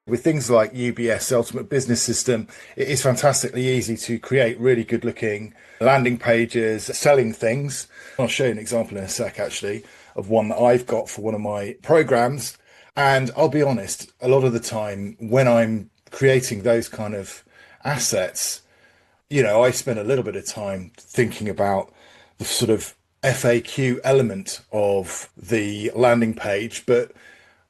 With things like UBS, Ultimate Business System, it is fantastically easy to create really good looking landing pages, selling things. I'll show you an example in a sec, actually, of one that I've got for one of my programs. And I'll be honest, a lot of the time when I'm creating those kind of assets, I spend a little bit of time thinking about the sort of FAQ element of the landing page, but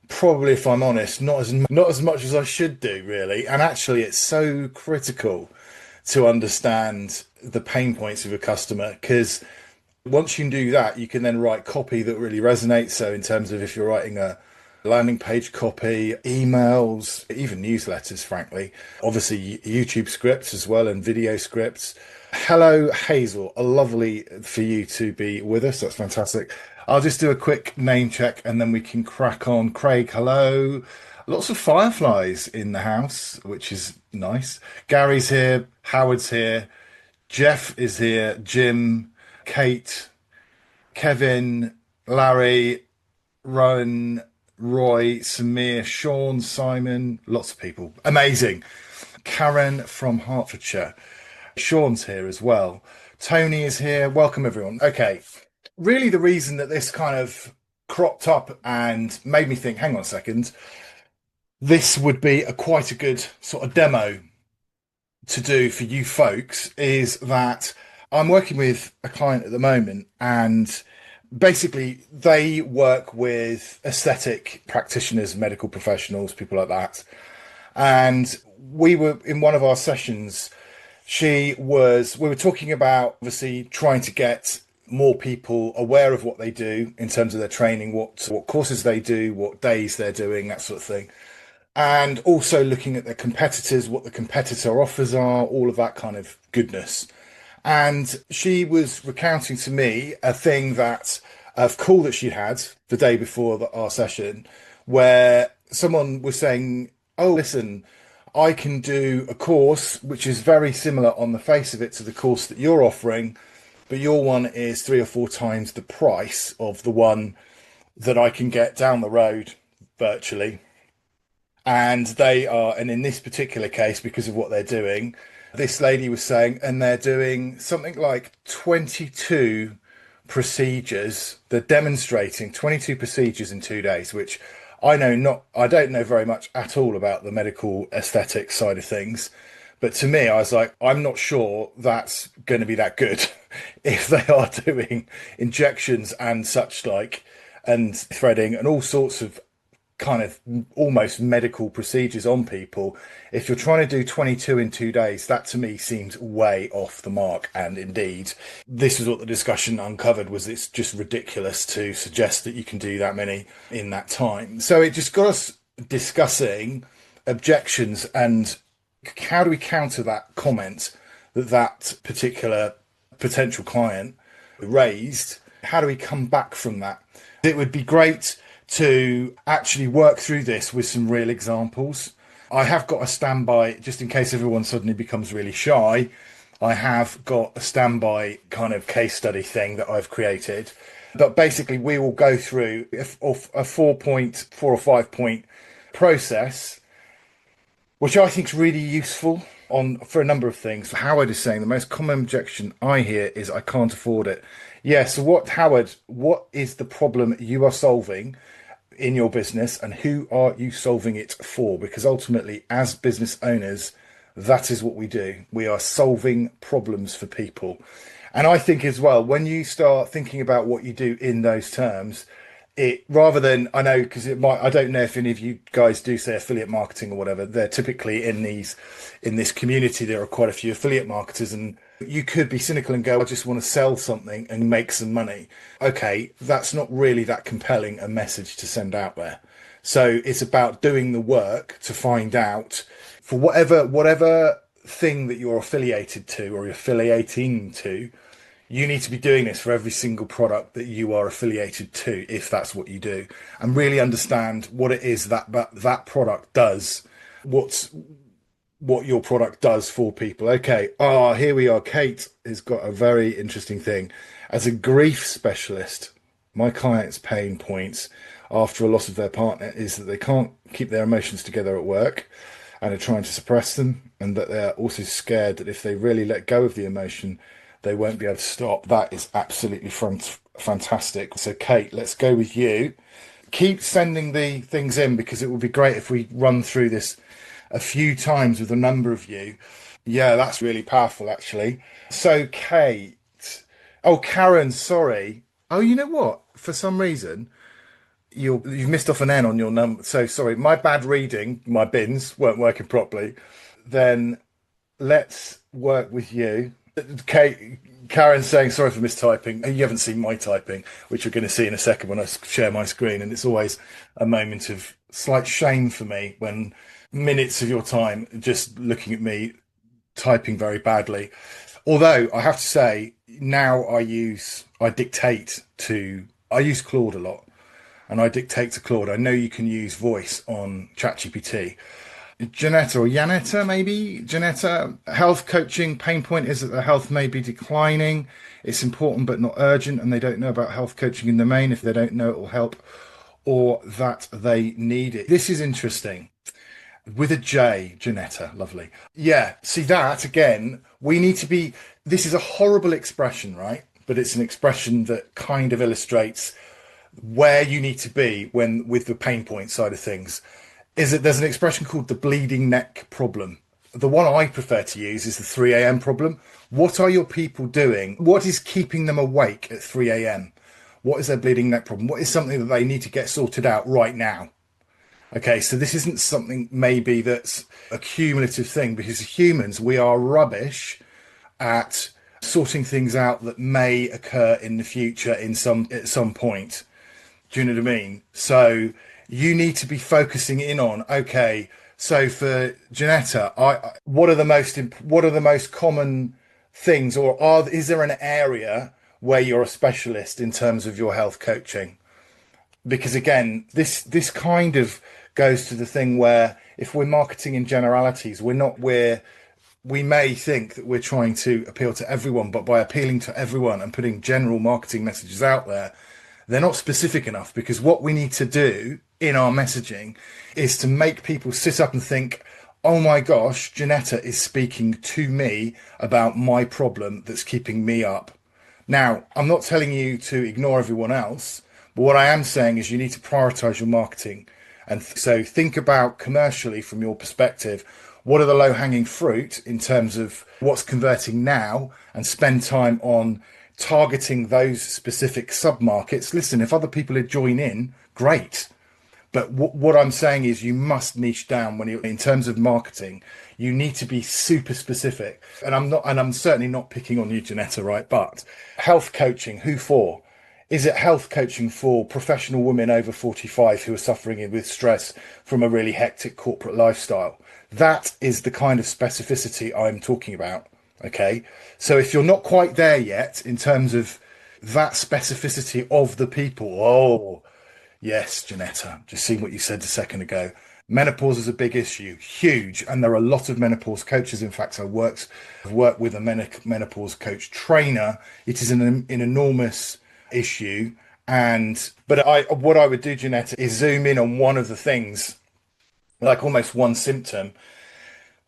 probably, if I'm honest, not as much as I should do, really. And actually, it's so critical to understand the pain points of a customer, because once you can do that, you can then write copy that really resonates. So in terms of if you're writing a landing page copy, emails, even newsletters, frankly, obviously YouTube scripts as well and video scripts. Hello, Hazel. Lovely for you to be with us. That's fantastic. I'll just do a quick name check and then we can crack on. Craig, hello. Lots of fireflies in the house, which is nice. Gary's here. Howard's here. Jeff is here. Jim, Kate, Kevin, Larry, Rowan, Roy, Samir, Sean, Simon, lots of people. Amazing. Karen from Hertfordshire. Sean's here as well. Tony is here. Welcome, everyone. Okay. Really, the reason that this kind of cropped up and made me think, hang on a second, this would be quite a good sort of demo to do for you folks is that I'm working with a client at the moment, and basically they work with aesthetic practitioners, medical professionals, people like that. And we were in one of our sessions, we were talking about obviously trying to get more people aware of what they do in terms of their training, what courses they do, what days they're doing, that sort of thing. And also looking at their competitors, what the competitor offers are, all of that kind of goodness. And she was recounting to me a call that she had the day before our session, where someone was saying, oh, listen, I can do a course which is very similar on the face of it to the course that you're offering, but your one is 3 or 4 times the price of the one that I can get down the road virtually. And in this particular case, because of what they're doing, this lady was saying, and they're doing something like 22 procedures. They're demonstrating 22 procedures in 2 days, which I don't know very much at all about the medical aesthetic side of things. But to me, I was like, I'm not sure that's going to be that good if they are doing injections and such like, and threading and all sorts of kind of almost medical procedures on people. If you're trying to do 22 in 2 days, that to me seems way off the mark. And indeed, this is what the discussion uncovered, was it's just ridiculous to suggest that you can do that many in that time. So it just got us discussing objections and how do we counter that comment that particular potential client raised? How do we come back from that? It would be great to actually work through this with some real examples. I have got a standby, just in case everyone suddenly becomes really shy. I have got a standby kind of case study thing that I've created. But basically, we will go through a 4 or 5 point process, which I think is really useful for a number of things. Howard is saying the most common objection I hear is I can't afford it. Yeah, so Howard, what is the problem you are solving in your business, and who are you solving it for? Because ultimately, as business owners, that is what we do. We are solving problems for people. And I think as well, when you start thinking about what you do in those terms, rather than, I know, because I don't know if any of you guys do say affiliate marketing or whatever, they're typically in this community, there are quite a few affiliate marketers, and you could be cynical and go, I just want to sell something and make some money. Okay, that's not really that compelling a message to send out there. So it's about doing the work to find out for whatever thing that you're affiliated to or you're affiliating to, you need to be doing this for every single product that you are affiliated to, if that's what you do, and really understand what it is that product does, what your product does for people. Okay, here we are. Kate has got a very interesting thing. As a grief specialist, My clients' pain points after a loss of their partner is that they can't keep their emotions together at work and are trying to suppress them, and that they're also scared that if they really let go of the emotion, they won't be able to stop. That is absolutely fantastic. So, Kate, let's go with you. Keep sending the things in because it would be great if we run through this a few times with a number of you. Yeah, that's really powerful, actually. So, Kate. Oh, Karen, sorry. Oh, you know what? For some reason, you've missed off an N on your number. So sorry, my bad reading, my bins weren't working properly. Then let's work with you. Kate, Karen's saying sorry for mistyping. You haven't seen my typing, which you're going to see in a second when I share my screen. And it's always a moment of slight shame for me when minutes of your time just looking at me typing very badly. Although I have to say, now I use Claude a lot and I dictate to Claude. I know you can use voice on ChatGPT. Janetta or Yanetta, maybe? Janetta, health coaching pain point is that their health may be declining. It's important but not urgent, and they don't know about health coaching in the main if they don't know it will help or that they need it. This is interesting. With a J, Janetta, lovely. Yeah, see that again, this is a horrible expression, right? But it's an expression that kind of illustrates where you need to be when with the pain point side of things. Is that there's an expression called the bleeding neck problem. The one I prefer to use is the 3 a.m. problem. What are your people doing? What is keeping them awake at 3 a.m.? What is their bleeding neck problem? What is something that they need to get sorted out right now? Okay, so this isn't something maybe that's a cumulative thing, because humans, we are rubbish at sorting things out that may occur in the future at some point. Do you know what I mean? So you need to be focusing in on, okay, so for Janetta, what are the most common things, or is there an area where you're a specialist in terms of your health coaching? Because again, this kind of goes to the thing where if we're marketing in generalities, we may think that we're trying to appeal to everyone, but by appealing to everyone and putting general marketing messages out there, they're not specific enough, because what we need to do in our messaging is to make people sit up and think, oh my gosh, Janetta is speaking to me about my problem that's keeping me up. Now, I'm not telling you to ignore everyone else, but what I am saying is you need to prioritize your marketing. And so think about commercially from your perspective, what are the low-hanging fruit in terms of what's converting now, and spend time on targeting those specific sub-markets. Listen, if other people join in, great. But what I'm saying is you must niche down in terms of marketing. You need to be super specific. And I'm certainly not picking on you, Janetta, right? But health coaching, who for? Is it health coaching for professional women over 45 who are suffering with stress from a really hectic corporate lifestyle? That is the kind of specificity I'm talking about. Okay. So if you're not quite there yet in terms of that specificity of the people, oh, yes, Janetta, just seeing what you said a second ago. Menopause is a big issue, huge. And there are a lot of menopause coaches. In fact, I've worked with a menopause coach trainer. It is an enormous issue. But what I would do, Janetta, is zoom in on one of the things, like almost one symptom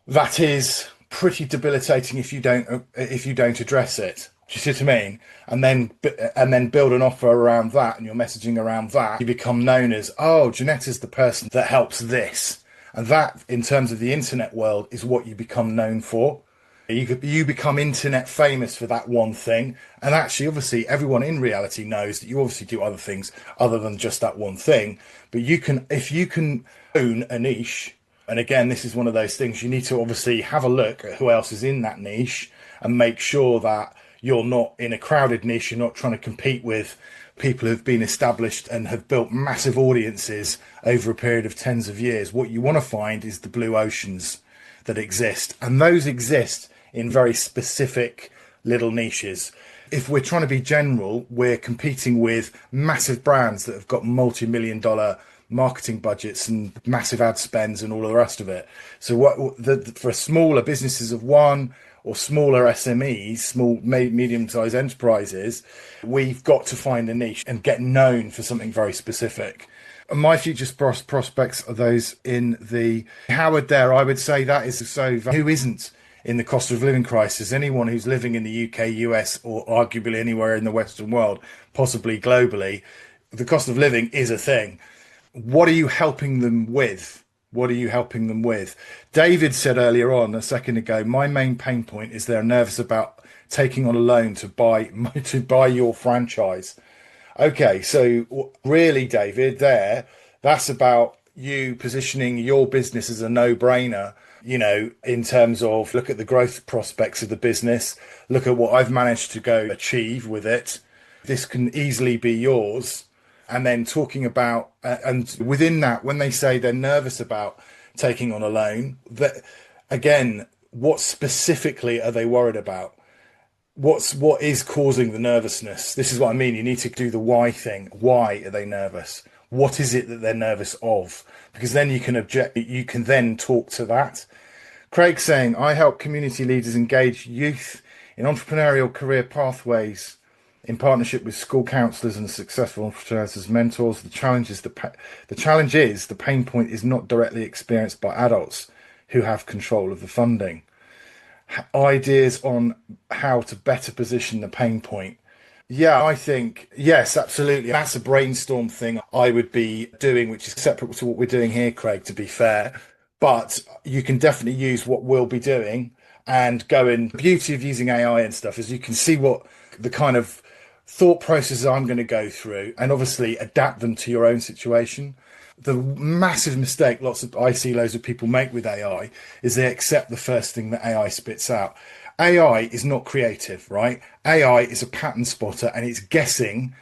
that is pretty debilitating if you don't address it. Do you see what I mean? And then build an offer around that, and your messaging around that. You become known as, oh, Janetta's the person that helps this, and that, in terms of the internet world, is what you become known for. You become internet famous for that one thing, and actually, obviously, everyone in reality knows that you obviously do other things other than just that one thing. But if you can own a niche. And again, this is one of those things you need to obviously have a look at who else is in that niche and make sure that you're not in a crowded niche. You're not trying to compete with people who've been established and have built massive audiences over a period of tens of years. What you want to find is the blue oceans that exist. And those exist in very specific little niches. If we're trying to be general, we're competing with massive brands that have got multi-million-dollar marketing budgets and massive ad spends and all of the rest of it. So for smaller businesses of one or smaller SMEs, small, medium-sized enterprises, we've got to find a niche and get known for something very specific. And my future prospects are those in the Howard there. I would say that is so. Who isn't in the cost of living crisis? Anyone who's living in the UK, US, or arguably anywhere in the Western world, possibly globally, the cost of living is a thing. What are you helping them with? What are you helping them with? David said earlier on a second ago, my main pain point is they're nervous about taking on a loan to buy your franchise. Okay, so really, David, that's about you positioning your business as a no-brainer, in terms of look at the growth prospects of the business, look at what I've managed to go achieve with it. This can easily be yours. And then talking about, and within that, when they say they're nervous about taking on a loan, that again, what specifically are they worried about? What is causing the nervousness? This is what I mean. You need to do the why thing. Why are they nervous? What is it that they're nervous of? Because then you can then talk to that. Craig saying, I help community leaders engage youth in entrepreneurial career pathways in partnership with school counsellors and successful entrepreneurs as mentors. The challenge is the pain point is not directly experienced by adults who have control of the funding. Ideas on how to better position the pain point. Yeah, I think, yes, absolutely. That's a brainstorm thing I would be doing, which is separate to what we're doing here, Craig, to be fair. But you can definitely use what we'll be doing and go in. The beauty of using AI and stuff is you can see what the kind of thought processes I'm going to go through and obviously adapt them to your own situation. The massive mistake I see loads of people make with AI is they accept the first thing that AI spits out. AI is not creative, right? AI is a pattern spotter and it's guessing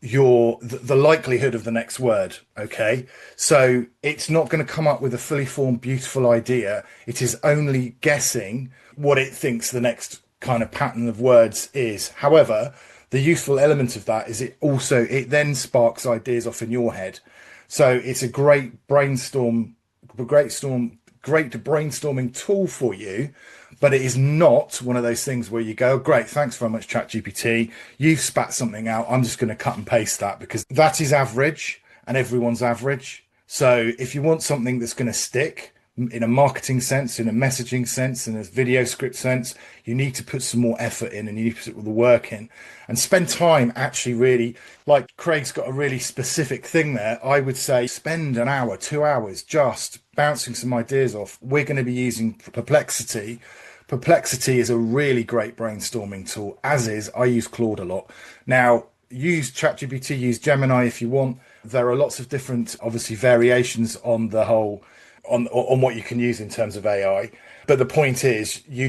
the likelihood of the next word. Okay. So it's not going to come up with a fully formed, beautiful idea. It is only guessing what it thinks the next kind of pattern of words is. However, the useful element of that is it then sparks ideas off in your head. So it's a great brainstorming tool for you, but it is not one of those things where you go, great, thanks very much, ChatGPT. You've spat something out. I'm just going to cut and paste that, because that is average and everyone's average. So if you want something that's going to stick in a marketing sense, in a messaging sense, in a video script sense, you need to put some more effort in and you need to put the work in and spend time actually really, like Craig's got a really specific thing there. I would say spend an hour, 2 hours just bouncing some ideas off. We're going to be using Perplexity. Perplexity is a really great brainstorming tool, as is, I use Claude a lot. Now, use ChatGPT, use Gemini if you want. There are lots of different, obviously, variations on the whole on what you can use in terms of AI. But the point is, you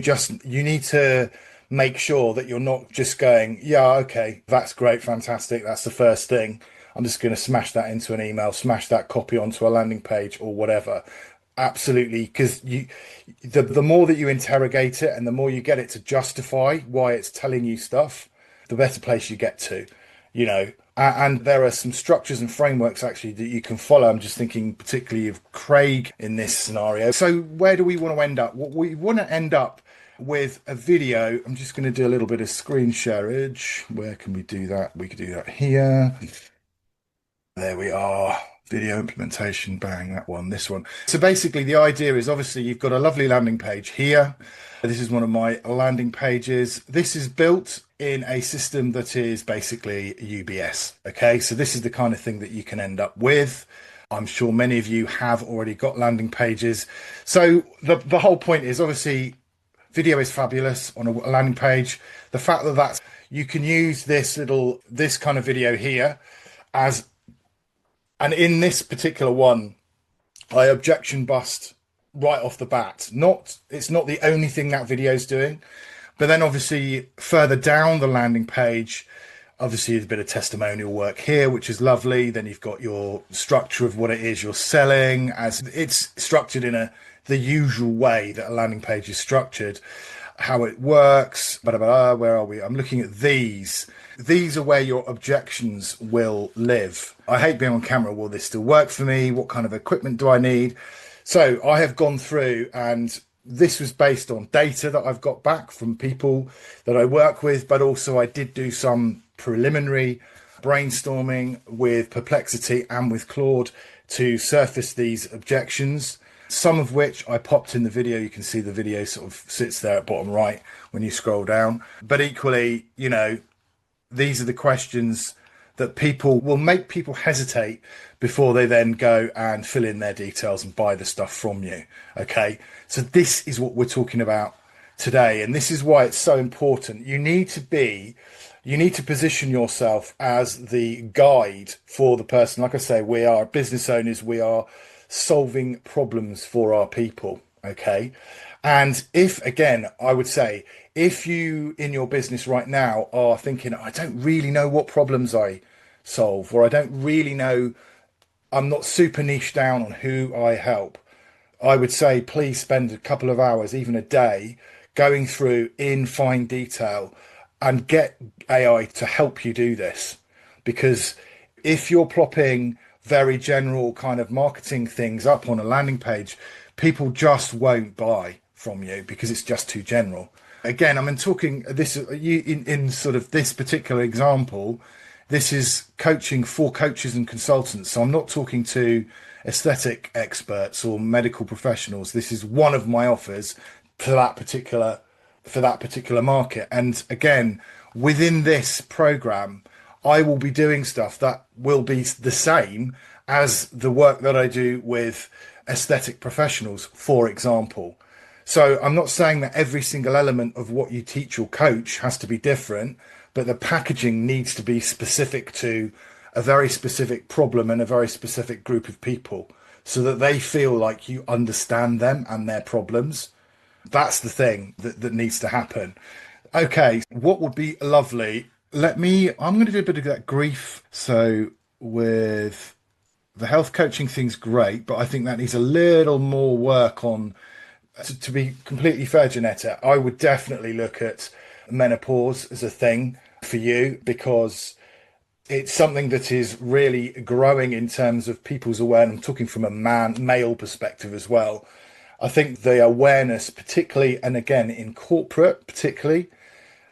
need to make sure that you're not just going, yeah, okay, that's great, fantastic, that's the first thing. I'm just going to smash that into an email, smash that copy onto a landing page or whatever. Absolutely, because the more that you interrogate it and the more you get it to justify why it's telling you stuff, the better place you get to, And there are some structures and frameworks actually that you can follow. I'm just thinking particularly of Craig in this scenario. So where do we want to end up? Well, we want to end up with a video. I'm just going to do a little bit of screen shareage. Where can we do that? We could do that here. There we are. Video implementation, bang, this one. So basically the idea is obviously you've got a lovely landing page here. This is one of my landing pages. This is built in a system that is basically UBS. Okay, so this is the kind of thing that you can end up with. I'm sure many of you have already got landing pages. So the whole point is obviously video is fabulous on a landing page. The fact that you can use this kind of video here and in this particular one, I objection bust right off the bat. It's not the only thing that video is doing, but then obviously further down the landing page, obviously there's a bit of testimonial work here, which is lovely. Then you've got your structure of what it is you're selling, as it's structured in the usual way that a landing page is structured, how it works, blah, blah, blah. Where are we? I'm looking at these. These are where your objections will live. I hate being on camera. Will this still work for me? What kind of equipment do I need? So I have gone through and this was based on data that I've got back from people that I work with, but also I did do some preliminary brainstorming with Perplexity and with Claude to surface these objections, some of which I popped in the video. You can see the video sort of sits there at bottom right when you scroll down. But equally, you know, these are the questions that people will make people hesitate before they then go and fill in their details and buy the stuff from you. Okay, so this is what we're talking about today, and this is why it's so important. You need to position yourself as the guide for the person. Like I say, we are business owners, we are solving problems for our people. Okay, and if, again, I would say, if you in your business right now are thinking, I don't really know what problems I solve, or I don't really know, I'm not super niche down on who I help, I would say please spend a couple of hours, even a day, going through in fine detail and get AI to help you do this. Because if you're plopping very general kind of marketing things up on a landing page, people just won't buy from you because it's just too general. Again, I'm talking this in sort of this particular example. This is coaching for coaches and consultants. So I'm not talking to aesthetic experts or medical professionals. This is one of my offers for that particular market. And again, within this program, I will be doing stuff that will be the same as the work that I do with aesthetic professionals, for example. So I'm not saying that every single element of what you teach or coach has to be different, but the packaging needs to be specific to a very specific problem and a very specific group of people so that they feel like you understand them and their problems. That's the thing that needs to happen. Okay, what would be lovely? I'm going to do a bit of that grief. So with the health coaching thing's great, but I think that needs a little more work on. To be completely fair, Janetta, I would definitely look at menopause as a thing for you, because it's something that is really growing in terms of people's awareness. I'm talking from a male perspective as well. I think the awareness, particularly, and again, in corporate, particularly,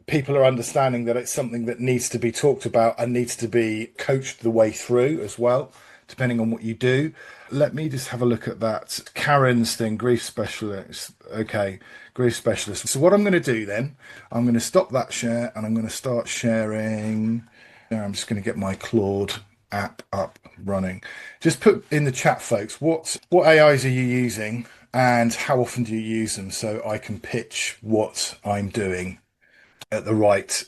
people are understanding that it's something that needs to be talked about and needs to be coached the way through as well, depending on what you do. Let me just have a look at that. Karen's thing, grief specialist. Okay, grief specialist. So what I'm going to do then, I'm going to stop that share and I'm going to start sharing. I'm just going to get my Claude app up running. Just put in the chat, folks, what AIs are you using and how often do you use them, so I can pitch what I'm doing at the right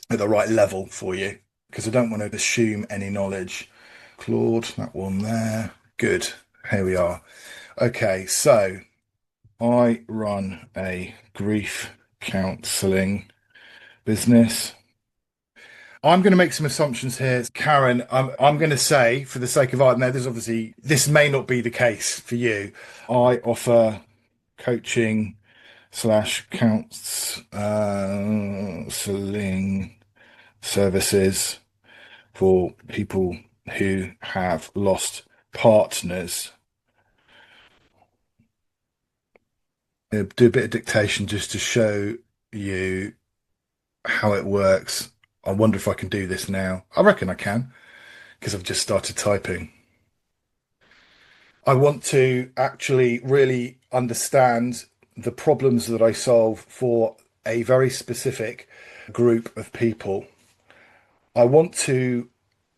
level for you, because I don't want to assume any knowledge. Claude, that one there. Good. Here we are. Okay, so I run a grief counselling business. I'm going to make some assumptions here. Karen, I'm going to say, for the sake of argument, there's obviously, this may not be the case for you. I offer coaching / counselling services for people who have lost partners. Do a bit of dictation just to show you how it works. I wonder if I can do this now. I reckon I can, because I've just started typing. I want to actually really understand the problems that I solve for a very specific group of people. I want to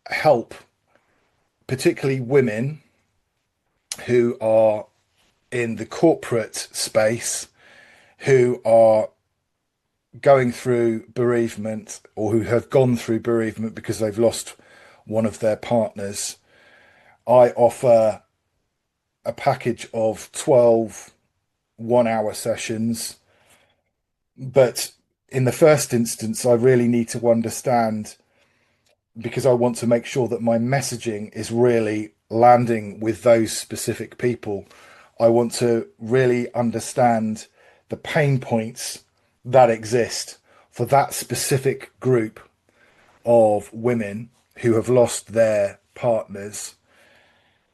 help particularly women who are in the corporate space, who are going through bereavement or who have gone through bereavement because they've lost one of their partners. I offer a package of 12 one-hour sessions, but in the first instance, I really need to understand, because I want to make sure that my messaging is really landing with those specific people. I want to really understand the pain points that exist for that specific group of women who have lost their partners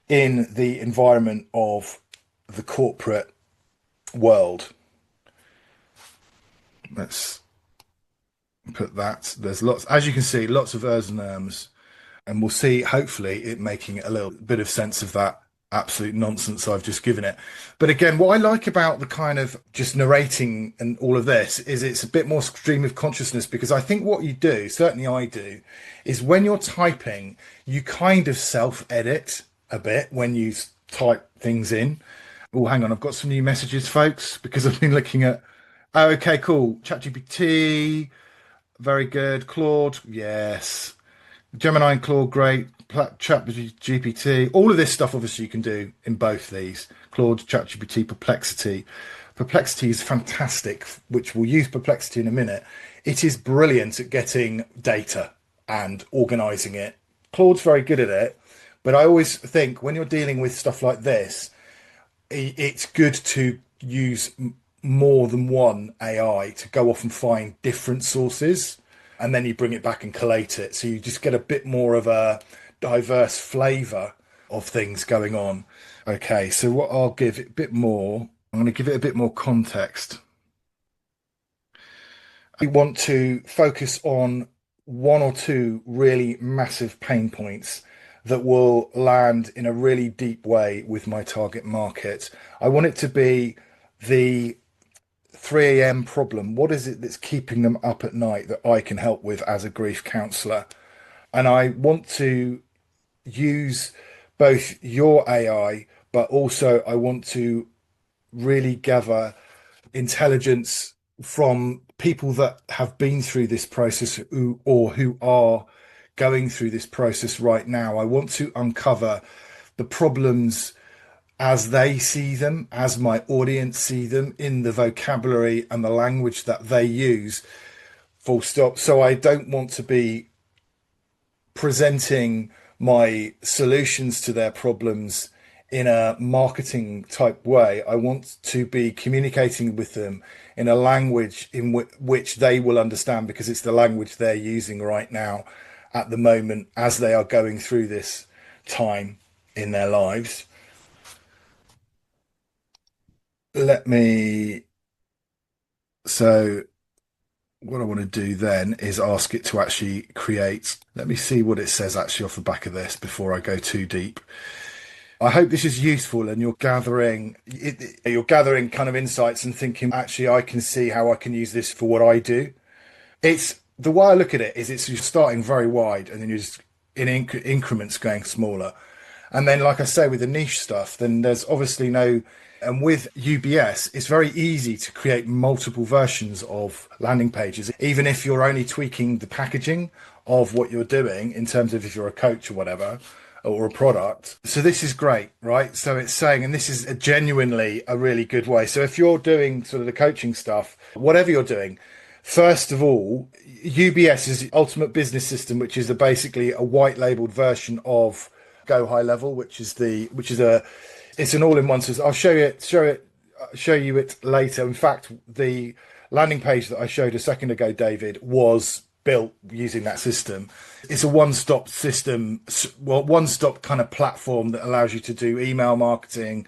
in the environment of the corporate world. Let's put that. There's lots, as you can see, lots of ers and erms, and we'll see, hopefully, it making a little bit of sense of that absolute nonsense I've just given it. But again, what I like about the kind of just narrating and all of this is it's a bit more stream of consciousness, because I think what you do, certainly I do, is when you're typing, you kind of self-edit a bit when you type things in. Oh, hang on, I've got some new messages, folks, because I've been looking at. Oh, okay, cool. ChatGPT, very good. Claude, yes. Gemini and Claude, great. ChatGPT, all of this stuff, obviously, you can do in both these. Claude, ChatGPT, Perplexity. Perplexity is fantastic, which we'll use Perplexity in a minute. It is brilliant at getting data and organizing it. Claude's very good at it, but I always think when you're dealing with stuff like this, it's good to use more than one AI to go off and find different sources, and then you bring it back and collate it. So you just get a bit more of a diverse flavor of things going on. Okay, so what I'll give it a bit more, I'm going to give it a bit more context. I want to focus on one or two really massive pain points that will land in a really deep way with my target market. I want it to be the 3 a.m. problem. What is it that's keeping them up at night that I can help with as a grief counselor? And I want to use both your AI, but also I want to really gather intelligence from people that have been through this process who are going through this process right now. I want to uncover the problems as they see them, as my audience see them, in the vocabulary and the language that they use, full stop. So I don't want to be presenting my solutions to their problems in a marketing type way. I want to be communicating with them in a language in which they will understand, because it's the language they're using right now at the moment as they are going through this time in their lives. So what I want to do then is ask it to actually create. Let me see what it says actually off the back of this before I go too deep. I hope this is useful and you're gathering kind of insights and thinking, actually, I can see how I can use this for what I do. It's the way I look at it is you're starting very wide and then you're just in increments going smaller. And then, like I say, with the niche stuff, then there's obviously no. And with UBS, it's very easy to create multiple versions of landing pages, even if you're only tweaking the packaging of what you're doing in terms of if you're a coach or whatever, or a product. So this is great, right? So it's saying, and this is genuinely a really good way. So if you're doing sort of the coaching stuff, whatever you're doing, first of all, UBS is the ultimate business system, which is basically a white labeled version of Go High Level, which is it's an all-in-one. So I'll show you it later. In fact, the landing page that I showed a second ago, David, was built using that system. It's a one-stop system, well, one-stop kind of platform that allows you to do email marketing,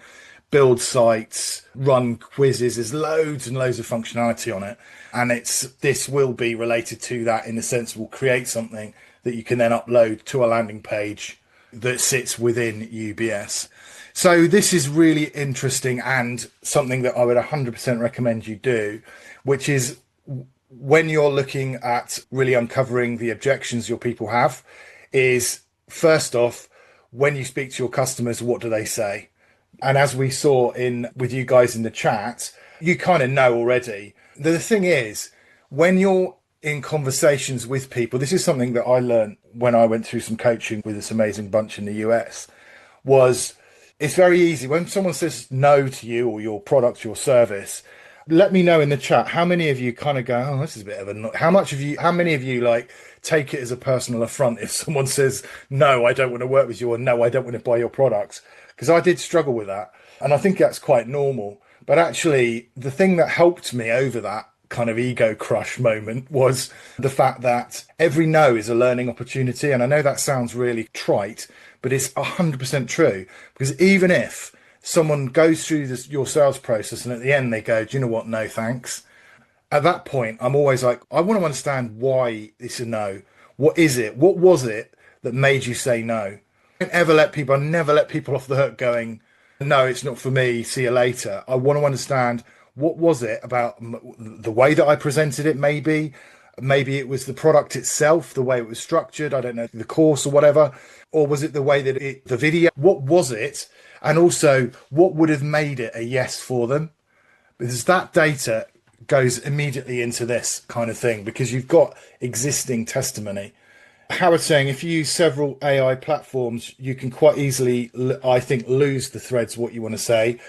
build sites, run quizzes. There's loads and loads of functionality on it. And this will be related to that, in the sense we'll create something that you can then upload to a landing page that sits within UBS. So this is really interesting and something that I would 100% recommend you do, which is when you're looking at really uncovering the objections your people have, is first off, when you speak to your customers, what do they say? And as we saw with you guys in the chat, you kind of know already. The thing is, when you're in conversations with people, this is something that I learned when I went through some coaching with this amazing bunch in the US, was it's very easy when someone says no to you or your product, your service. Let me know in the chat how many of you kind of go, oh, this is a bit of a. How many of you like take it as a personal affront if someone says no, I don't want to work with you, or no, I don't want to buy your products? Because I did struggle with that, and I think that's quite normal. But actually, the thing that helped me over that kind of ego crush moment was the fact that every no is a learning opportunity. And I know that sounds really trite, but it's 100% true, because even if someone goes through your sales process and at the end they go, do you know what? No, thanks. At that point, I'm always like, I want to understand why it's a no. What is it? What was it that made you say no? I never let people off the hook going, no, it's not for me. See you later. I want to understand what was it about the way that I presented it, maybe it was the product itself, the way it was structured. I don't know, the course or whatever, or was it the way that the video, what was it? And also what would have made it a yes for them? Because that data goes immediately into this kind of thing because you've got existing testimony. Howard saying if you use several AI platforms, you can quite easily, I think, lose the threads what you want to say.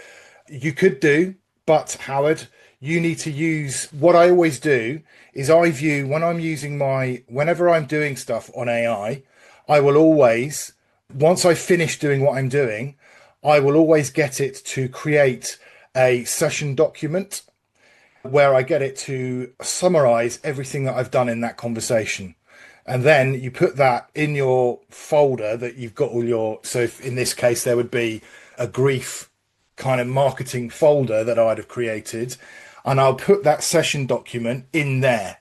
You could do, but Howard, you need to use what I always do is I view when I'm using whenever I'm doing stuff on AI, I will always, once I finish doing what I'm doing, I will always get it to create a session document where I get it to summarize everything that I've done in that conversation. And then you put that in your folder that you've got so if in this case, there would be a grief kind of marketing folder that I'd have created. And I'll put that session document in there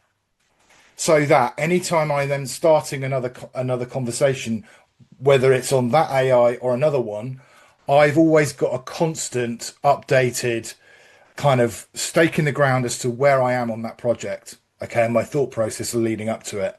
so that anytime I then starting another conversation, whether it's on that AI or another one, I've always got a constant updated kind of stake in the ground as to where I am on that project. Okay. And my thought process leading up to it.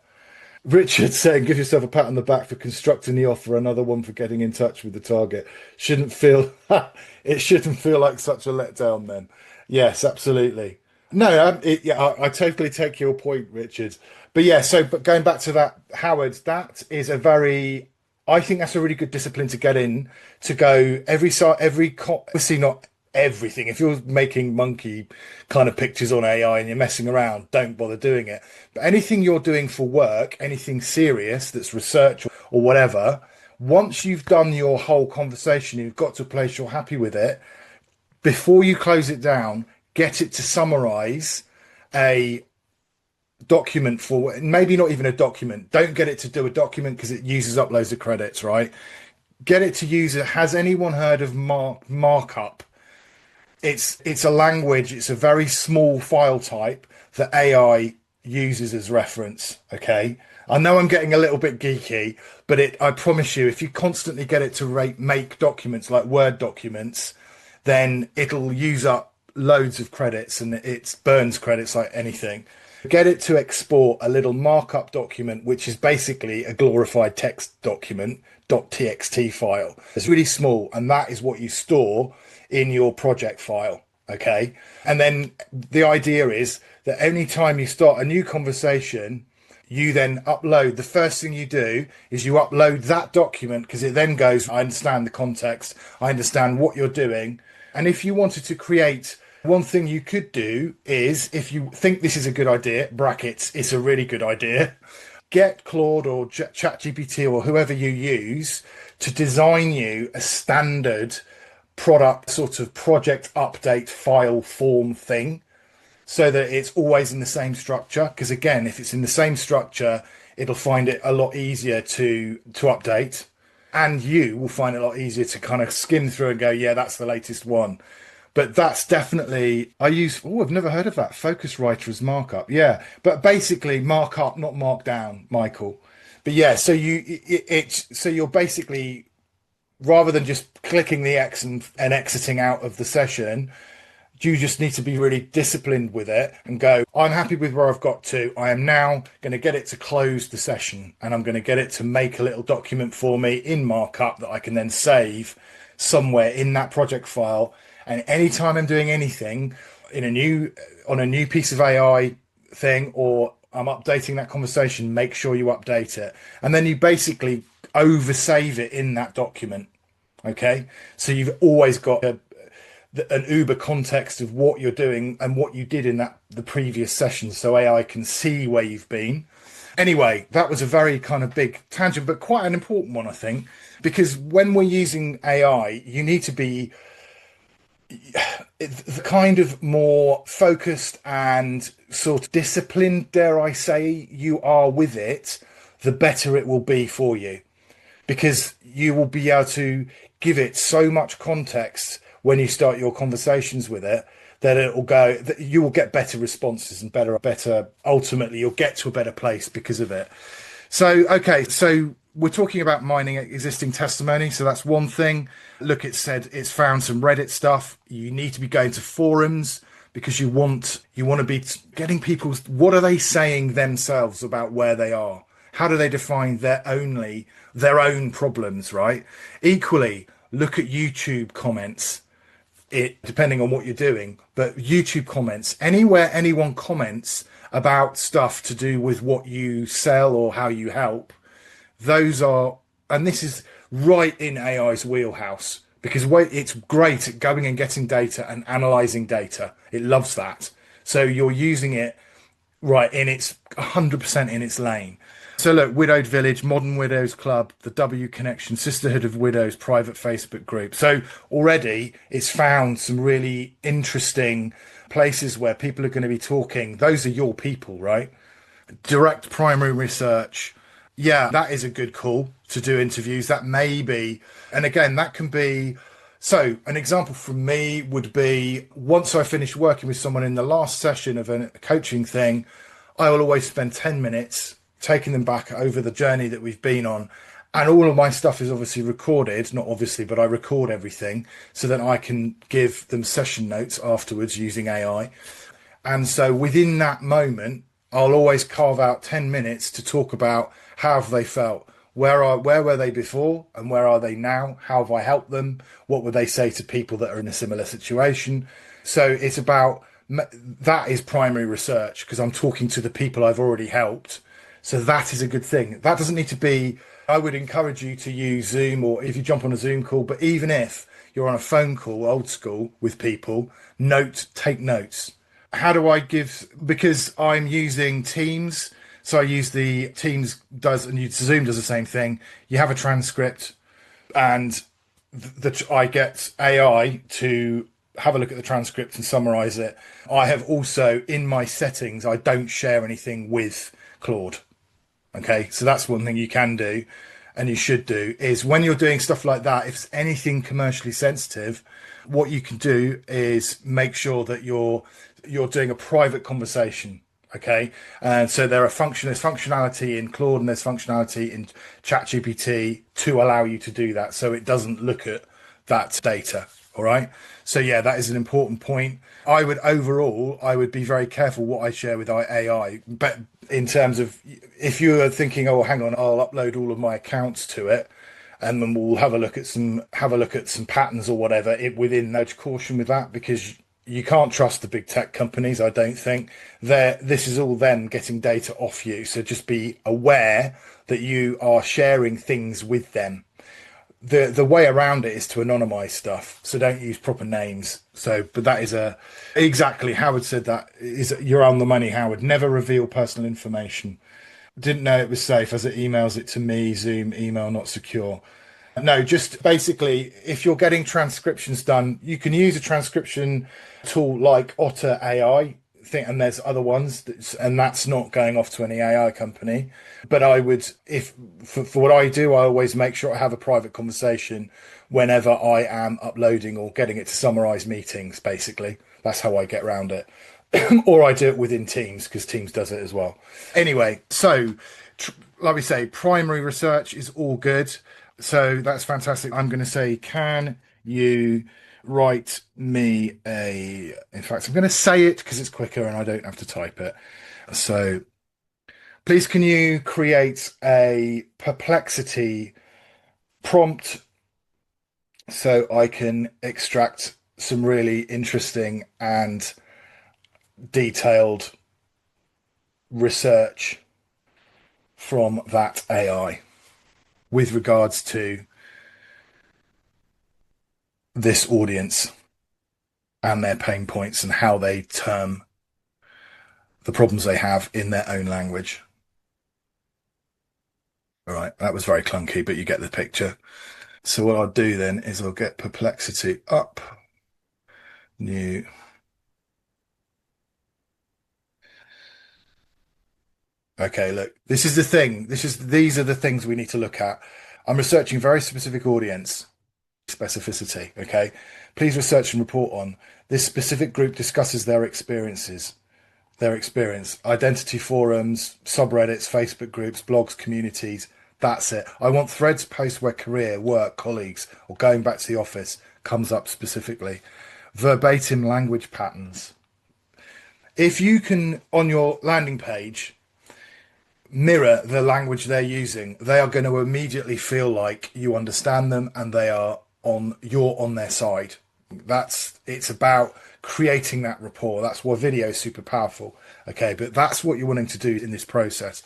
Richard saying, give yourself a pat on the back for constructing the offer, another one for getting in touch with the target. It shouldn't feel like such a letdown then. Yes, absolutely. No, I totally take your point, Richard. But yeah, but going back to that, Howard, I think that's a really good discipline to get in, to go obviously not everything. If you're making monkey kind of pictures on AI and you're messing around, don't bother doing it. But anything you're doing for work, anything serious that's research or whatever, once you've done your whole conversation, you've got to a place you're happy with it, before you close it down, get it to summarize a document for, maybe not even a document. Don't get it to do a document because it uses up loads of credits, right? Get it to use it. Has anyone heard of markup? It's a language. It's a very small file type that AI uses as reference. Okay. I know I'm getting a little bit geeky, but I promise you, if you constantly get it to make documents like Word documents, then it'll use up loads of credits and it burns credits like anything. Get it to export a little markup document, which is basically a glorified text document, .txt file. It's really small, and that is what you store in your project file. Okay. And then the idea is that any time you start a new conversation, you then upload. The first thing you do is you upload that document because it then goes, I understand the context. I understand what you're doing. And if you wanted to create, one thing you could do is, if you think this is a good idea, brackets, it's a really good idea, get Claude or ChatGPT or whoever you use to design you a standard product sort of project update file form thing so that it's always in the same structure. Because again, if it's in the same structure, it'll find it a lot easier to update, and you will find it a lot easier to kind of skim through and go, yeah, that's the latest one. But that's definitely, I've never heard of that. Focuswriter as markup. Yeah. But basically markup, not markdown, Michael. But yeah, so you're basically, rather than just clicking the X and exiting out of the session, you just need to be really disciplined with it and go, I'm happy with where I've got to. I am now going to get it to close the session, and I'm going to get it to make a little document for me in markup that I can then save somewhere in that project file. And anytime I'm doing anything on a new piece of AI thing, or I'm updating that conversation, make sure you update it. And then you basically oversave it in that document. Okay. So you've always got an uber context of what you're doing and what you did in the previous session, so AI can see where you've been. Anyway, that was a very kind of big tangent, but quite an important one, I think, because when we're using AI, you need to be the kind of more focused and sort of disciplined, dare I say, you are with it, the better it will be for you, because you will be able to give it so much context when you start your conversations with it then it'll go, you will get better responses and better, ultimately, you'll get to a better place because of it. So, okay, so we're talking about mining existing testimony. So that's one thing. Look, it said it's found some Reddit stuff. You need to be going to forums because you want to be getting people's, what are they saying themselves about where they are? How do they define their own problems, right? Equally, look at YouTube comments. It depending on what you're doing, but YouTube comments, anywhere anyone comments about stuff to do with what you sell or how you help, those are, and this is right in AI's wheelhouse because it's great at going and getting data and analyzing data. It loves that. So you're using it right in its 100% in its lane. So look, Widowed Village, Modern Widows Club, the W Connection, Sisterhood of Widows, private Facebook group. So already it's found some really interesting places where people are going to be talking. Those are your people, right? Direct primary research. Yeah, that is a good call to do interviews. That may be, and again, that can be. So an example from me would be once I finish working with someone in the last session of a coaching thing, I will always spend 10 minutes taking them back over the journey that we've been on. And all of my stuff is obviously recorded, not obviously, but I record everything so that I can give them session notes afterwards using AI. And so within that moment, I'll always carve out 10 minutes to talk about how have they felt? Where were they before and where are they now? How have I helped them? What would they say to people that are in a similar situation? So it's about that is primary research because I'm talking to the people I've already helped. So that is a good thing. That doesn't need to be, I would encourage you to use Zoom or if you jump on a Zoom call, but even if you're on a phone call, old school with people, take notes. How do I give, because I'm using Teams, so I use the Teams does, and Zoom does the same thing. You have a transcript and I get AI to have a look at the transcript and summarize it. I have also, in my settings, I don't share anything with Claude. Okay, so that's one thing you can do and you should do is when you're doing stuff like that, if it's anything commercially sensitive, what you can do is make sure that you're doing a private conversation. Okay, and so there's functionality in Claude and there's functionality in ChatGPT to allow you to do that, so it doesn't look at that data. All right. So yeah, that is an important point. I would be very careful what I share with AI. But in terms of if you are thinking, oh, hang on, I'll upload all of my accounts to it, and then we'll have a look at some patterns or whatever. Within that, caution with that because you can't trust the big tech companies. I don't think this is all them getting data off you. So just be aware that you are sharing things with them. The way around it is to anonymize stuff, so don't use proper names. So, but that is exactly Howard said that is you're on the money. Howard, never reveal personal information. Didn't know it was safe as it emails it to me. Zoom email not secure. No, just basically, if you're getting transcriptions done, you can use a transcription tool like Otter AI. And there's other ones, and that's not going off to any AI company. But I would, if for what I do, I always make sure I have a private conversation whenever I am uploading or getting it to summarize meetings. Basically, that's how I get around it. Or I do it within Teams because Teams does it as well. Anyway, so like we say, primary research is all good. So that's fantastic. I'm going to say, can you write me in fact, I'm going to say it because it's quicker and I don't have to type it. So please, can you create a Perplexity prompt so I can extract some really interesting and detailed research from that AI with regards to this audience and their pain points and how they term the problems they have in their own language. All right, that was very clunky, but you get the picture. So what I'll do then is I'll get Perplexity up. New. Okay, look, this is the thing. These are the things we need to look at. I'm researching a very specific audience. specificity. Okay. Please research and report on this specific group discusses their experiences, their experience, identity forums, subreddits, Facebook groups, blogs, communities. That's it. I want threads, posts where career, work, colleagues, or going back to the office comes up specifically. Verbatim language patterns. If you can, on your landing page, mirror the language they're using, they are going to immediately feel like you understand them and you're on their side. It's about creating that rapport. That's why video is super powerful. Okay, but that's what you're wanting to do in this process.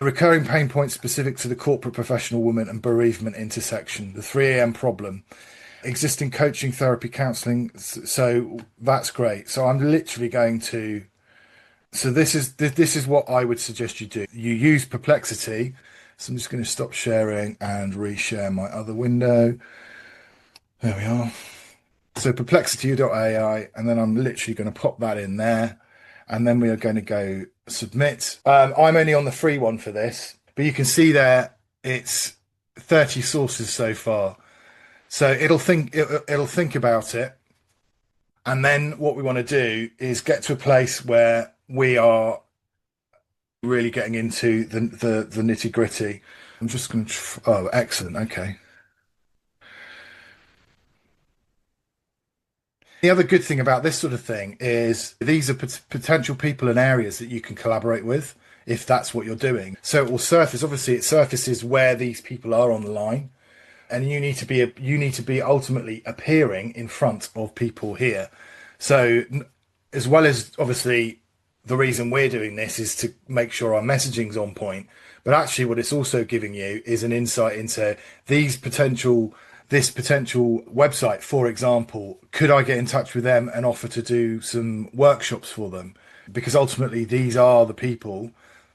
Recurring pain points specific to the corporate professional woman and bereavement intersection, the 3 a.m. problem, existing coaching, therapy, counseling. So that's great. So I'm literally going to, so this is what I would suggest you do. You use Perplexity. So I'm just going to stop sharing and reshare my other window. There we are. So perplexity.ai, and then I'm literally going to pop that in there, and then we are going to go submit. I'm only on the free one for this, but you can see there it's 30 sources so far. So it'll think about it, and then what we want to do is get to a place where we are really getting into the nitty gritty. I'm just going to. Oh, excellent. Okay. The other good thing about this sort of thing is these are potential people and areas that you can collaborate with if that's what you're doing. So it will surface, obviously it surfaces where these people are on the line, and you need to be ultimately appearing in front of people here. So as well as obviously the reason we're doing this is to make sure our messaging's on point, but actually what it's also giving you is an insight into this potential website. For example, could I get in touch with them and offer to do some workshops for them? Because ultimately these are the people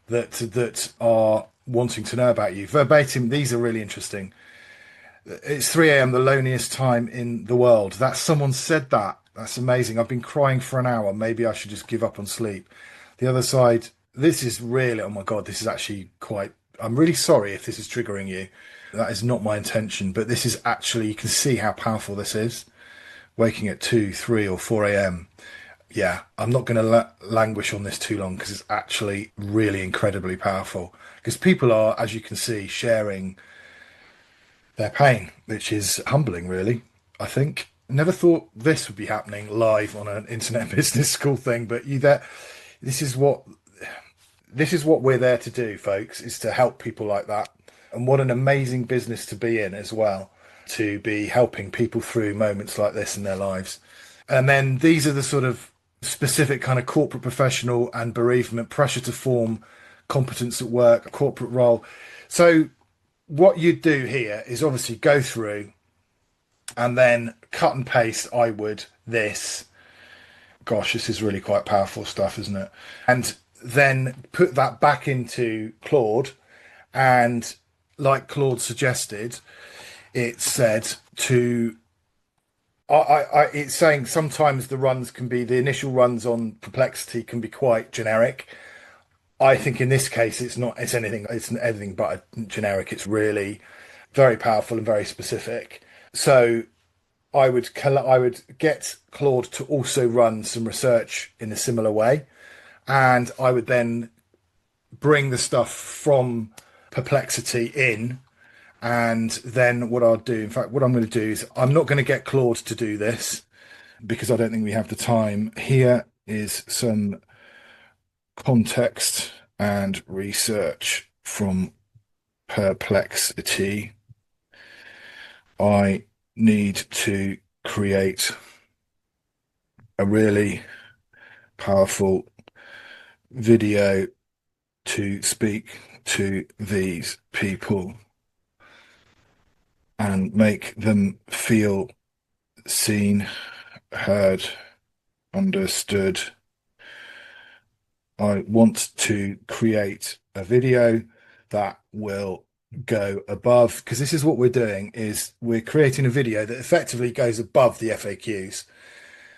that are wanting to know about you. Verbatim, these are really interesting. It's 3 a.m. the loneliest time in the world. Someone said that. That's amazing. I've been crying for an hour. Maybe I should just give up on sleep. The other side, this is really, oh my God, this is actually quite, I'm really sorry if this is triggering you. That is not my intention, but this is actually, you can see how powerful this is. Waking at 2, 3 or 4 a.m. Yeah, I'm not going to languish on this too long because it's actually really incredibly powerful. Because people are, as you can see, sharing their pain, which is humbling, really, I think. Never thought this would be happening live on an internet business school thing, but this is what we're there to do, folks, is to help people like that. And what an amazing business to be in as well, to be helping people through moments like this in their lives. And then these are the sort of specific kind of corporate professional and bereavement, pressure to form, competence at work, corporate role. So what you'd do here is obviously go through and then cut and paste, this. Gosh, this is really quite powerful stuff, isn't it? And then put that back into Claude, and like Claude suggested, it said to it's saying sometimes the initial runs on Perplexity can be quite generic. I think in this case it's anything but a generic. It's really very powerful and very specific. So I would get Claude to also run some research in a similar way, and I would then bring the stuff from Perplexity in, and then what I'll do, in fact, what I'm going to do is I'm not going to get Claude to do this because I don't think we have the time. Here is some context and research from Perplexity. I need to create a really powerful video to speak to these people and make them feel seen, heard, understood. I want to create a video that will go above, because this is what we're doing, is we're creating a video that effectively goes above the FAQs.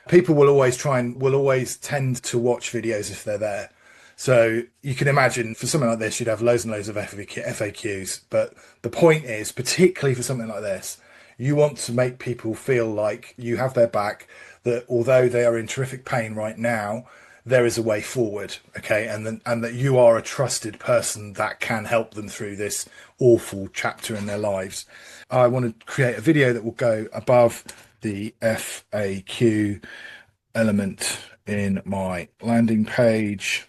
People will always tend to watch videos if they're there. So you can imagine for something like this, you'd have loads and loads of FAQs. But the point is, particularly for something like this, You want to make people feel like you have their back, that although they are in terrific pain right now, there is a way forward, okay, and that you are a trusted person that can help them through this awful chapter in their lives. I want to create a video that will go above the FAQ element in my landing page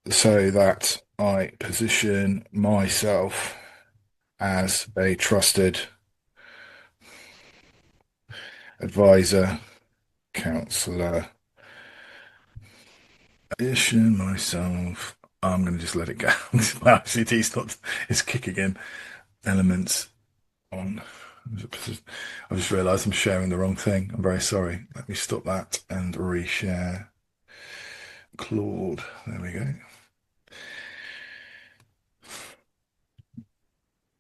so that I position myself as a trusted advisor, counselor. Position myself. I'm going to just let it go. My ICT's not, it's kicking in. Elements on. I've just realised I'm sharing the wrong thing. I'm very sorry. Let me stop that and reshare. Claude. There we go.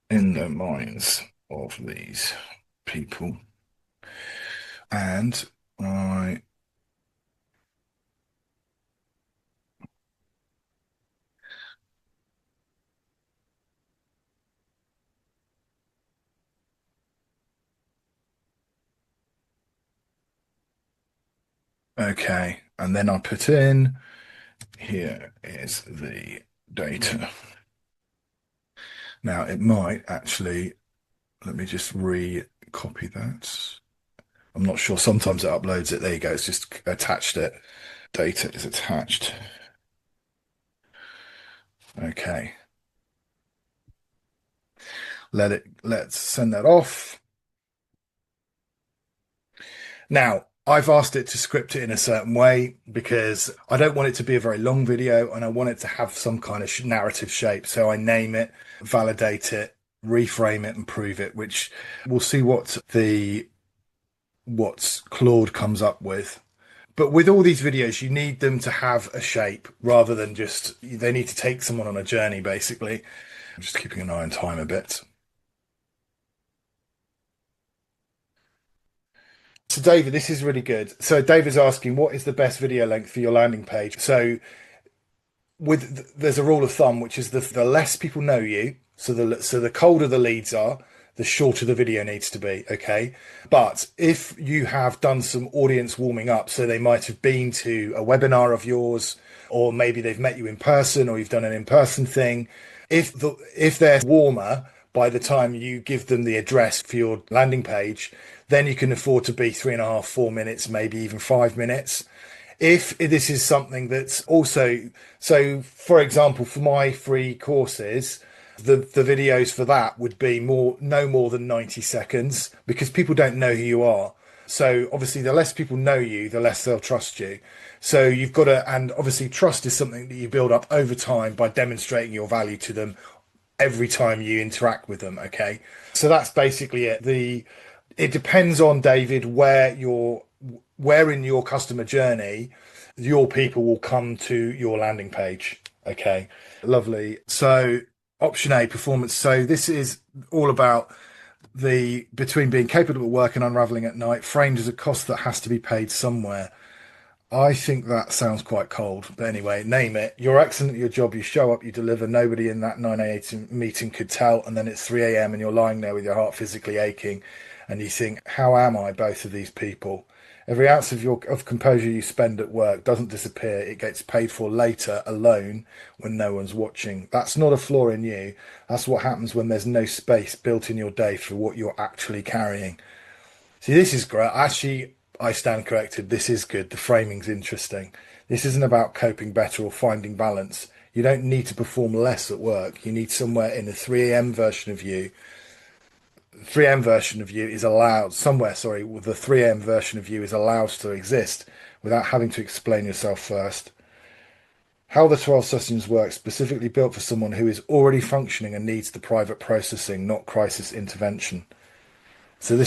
In the minds of these people. And I okay, and then I put in here is the data. Now it might actually, let me just re-copy that. I'm not sure. Sometimes it uploads it. There you go. It's just attached it. Data is attached. Okay. Let's send that off. Now, I've asked it to script it in a certain way because I don't want it to be a very long video and I want it to have some kind of narrative shape. So I name it, validate it, reframe it and prove it, which we'll see what Claude comes up with. But with all these videos, you need them to have a shape rather than just, they need to take someone on a journey, basically. I'm just keeping an eye on time a bit. So David, this is really good. So David's asking, what is the best video length for your landing page? So there's a rule of thumb, which is the less people know you, so the colder the leads are, the shorter the video needs to be, okay? But if you have done some audience warming up, so they might have been to a webinar of yours, or maybe they've met you in person, or you've done an in-person thing, if they're warmer by the time you give them the address for your landing page, then you can afford to be 3.5, 4 minutes, maybe even 5 minutes. If this is something that's also, so for example, for my free courses, the videos for that would be no more than 90 seconds because people don't know who you are. So obviously the less people know you, the less they'll trust you. So you've got to, and obviously trust is something that you build up over time by demonstrating your value to them every time you interact with them. Okay. So that's basically it. It depends on, David, where in your customer journey your people will come to your landing page. Okay, lovely. So option A, performance. So this is all about the between being capable of work and unraveling at night, framed as a cost that has to be paid somewhere. I think that sounds quite cold, but anyway, name it. You're excellent at your job. You show up, you deliver. Nobody in that 9 a.m. meeting could tell. And then it's 3 a.m. and you're lying there with your heart physically aching. And you think, how am I, both of these people? Every ounce of composure you spend at work doesn't disappear. It gets paid for later alone when no one's watching. That's not a flaw in you. That's what happens when there's no space built in your day for what you're actually carrying. See, this is great. Actually, I stand corrected. This is good. The framing's interesting. This isn't about coping better or finding balance. You don't need to perform less at work. You need somewhere in the 3 a.m. version of you. 3M version of you is allowed somewhere, sorry, the 3M version of you is allowed to exist without having to explain yourself first. How the 12 sessions work, specifically built for someone who is already functioning and needs the private processing, not crisis intervention. So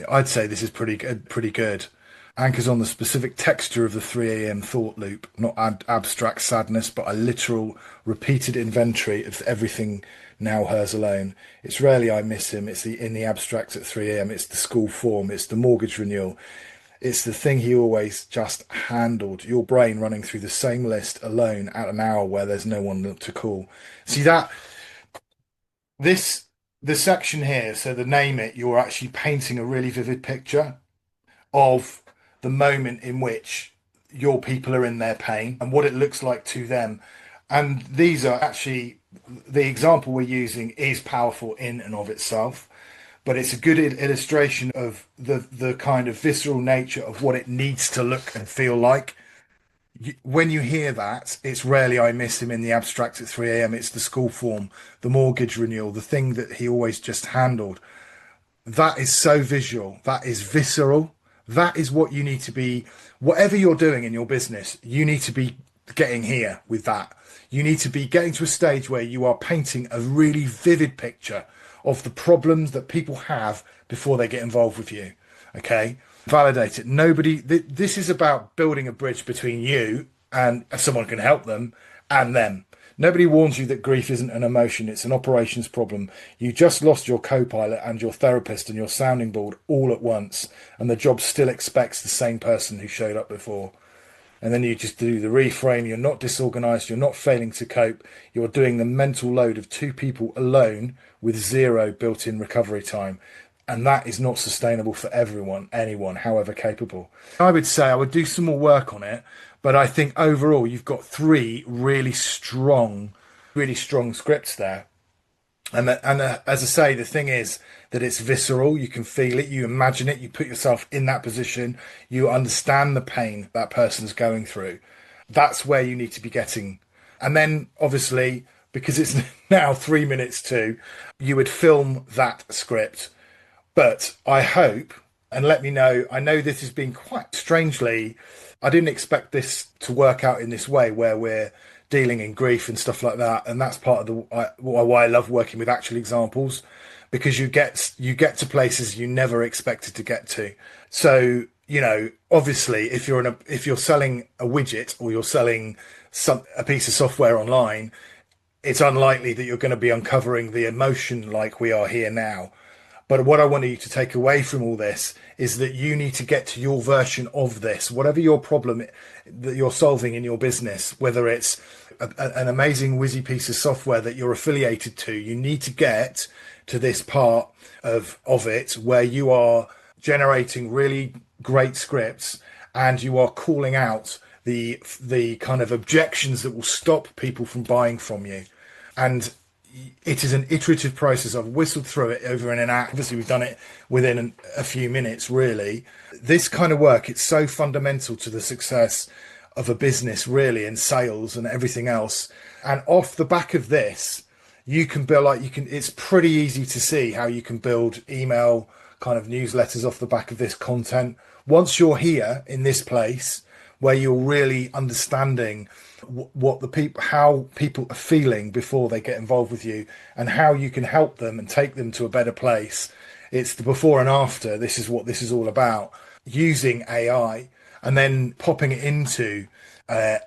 I'd say this is pretty good. Anchors on the specific texture of the 3 a.m. thought loop, not abstract sadness, but a literal repeated inventory of everything now hers alone. It's rarely I miss him. It's in the abstract at 3 a.m. It's the school form. It's the mortgage renewal. It's the thing he always just handled. Your brain running through the same list alone at an hour where there's no one to call. See that this the section here, so the name it, you're actually painting a really vivid picture of the moment in which your people are in their pain and what it looks like to them. And these are actually, the example we're using is powerful in and of itself, but it's a good illustration of the kind of visceral nature of what it needs to look and feel like. When you hear that, it's rarely I miss him in the abstract at 3 a.m. It's the school form, the mortgage renewal, the thing that he always just handled. That is so visual. That is visceral. That is what you need to be. Whatever you're doing in your business, you need to be getting here with that. You need to be getting to a stage where you are painting a really vivid picture of the problems that people have before they get involved with you. Okay? Validate it. This is about building a bridge between you and someone who can help them and them. Nobody warns you that grief isn't an emotion, it's an operations problem. You just lost your co-pilot and your therapist and your sounding board all at once, and the job still expects the same person who showed up before. And then you just do the reframe. You're not disorganized, you're not failing to cope. You're doing the mental load of two people alone with zero built-in recovery time. And that is not sustainable for anyone, however capable. I would say I would do some more work on it, but I think overall you've got three really strong scripts there. And as I say, the thing is that it's visceral. You can feel it, you imagine it, you put yourself in that position, you understand the pain that person's going through. That's where you need to be getting. And then obviously, because it's now 3 minutes to, you would film that script. But I hope, and let me know, I know this has been quite strangely, I didn't expect this to work out in this way where we're dealing in grief and stuff like that. And that's part of why I love working with actual examples, because you get to places you never expected to get to. So, you know, obviously if you're selling a widget or you're selling a piece of software online, it's unlikely that you're going to be uncovering the emotion like we are here now. But what I want you to take away from all this is that you need to get to your version of this, whatever your problem that you're solving in your business, whether it's an amazing whizzy piece of software that you're affiliated to, you need to get to this part of it where you are generating really great scripts and you are calling out the kind of objections that will stop people from buying from you. And it is an iterative process. I've whistled through it over in an hour. Obviously, we've done it within a few minutes, really. This kind of work, it's so fundamental to the success of a business, really, and sales and everything else. And off the back of this, you can build, it's pretty easy to see how you can build email kind of newsletters off the back of this content. Once you're here in this place where you're really understanding how people are feeling before they get involved with you and how you can help them and take them to a better place. It's the before and after. This is what this is all about, using AI and then popping it into a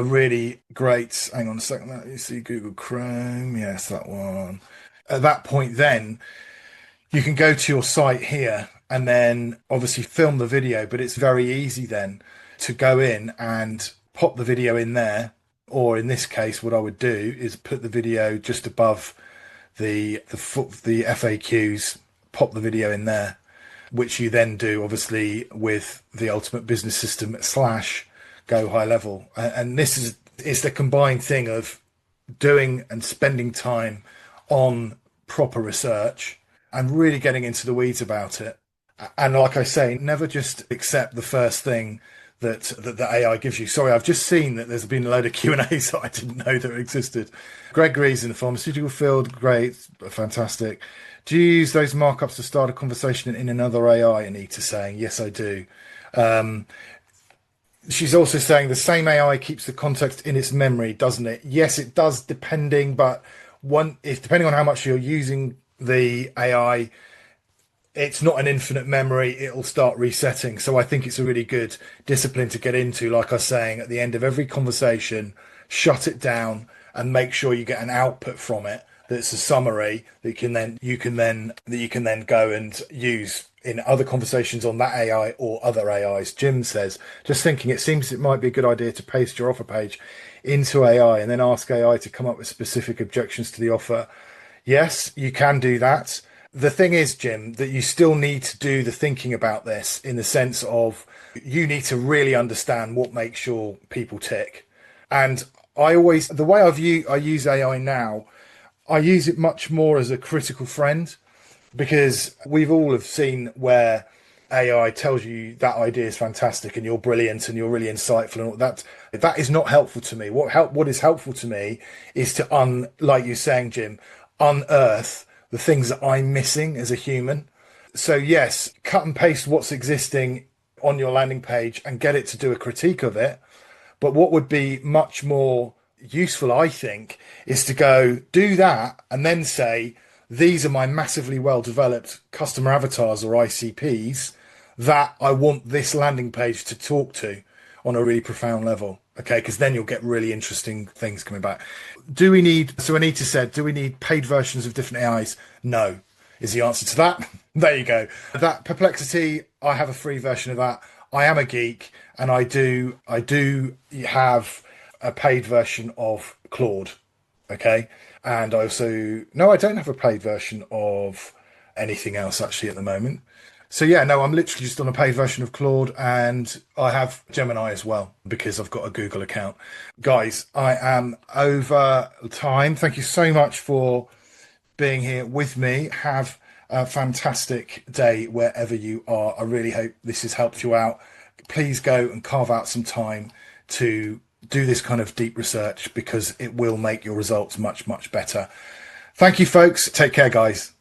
really great, hang on a second, let me see, Google Chrome, yes, that one. At that point then you can go to your site here and then obviously film the video, but it's very easy then to go in and pop the video in there, or in this case what I would do is put the video just above the FAQs, pop the video in there, which you then do obviously with the Ultimate Business System / Go High Level. And this is the combined thing of doing and spending time on proper research and really getting into the weeds about it. And like I say, never just accept the first thing that the AI gives you. Sorry, I've just seen that there's been a load of Q&As that I didn't know that existed. Gregory's in the pharmaceutical field. Great, fantastic. Do you use those markups to start a conversation in another AI? Anita saying, yes, I do. She's also saying the same AI keeps the context in its memory, doesn't it? Yes, it does, depending on how much you're using the AI, it's not an infinite memory. It'll start resetting. So I think it's a really good discipline to get into. Like I was saying, at the end of every conversation, shut it down and make sure you get an output from it that's a summary that you can then go and use in other conversations on that AI or other AIs. Jim says, just thinking, it seems it might be a good idea to paste your offer page into AI and then ask AI to come up with specific objections to the offer. Yes, you can do that. The thing is, Jim, that you still need to do the thinking about this in the sense of you need to really understand what makes your people tick. And the way I use AI now, I use it much more as a critical friend because we've all have seen where AI tells you that idea is fantastic and you're brilliant and you're really insightful and all that. That is not helpful to me. What is helpful to me is to like you're saying, Jim, unearth the things that I'm missing as a human. So yes, cut and paste what's existing on your landing page and get it to do a critique of it. But what would be much more useful, I think, is to go do that and then say, these are my massively well developed customer avatars or ICPs that I want this landing page to talk to on a really profound level. Okay, because then you'll get really interesting things coming back. So Anita said, do we need paid versions of different AIs? No, is the answer to that. There you go. That Perplexity, I have a free version of that. I am a geek and I do have a paid version of Claude. Okay. And no, I don't have a paid version of anything else actually at the moment. So yeah, no, I'm literally just on a paid version of Claude and I have Gemini as well because I've got a Google account. Guys, I am over time. Thank you so much for being here with me. Have a fantastic day wherever you are. I really hope this has helped you out. Please go and carve out some time to do this kind of deep research because it will make your results much, much better. Thank you, folks. Take care, guys.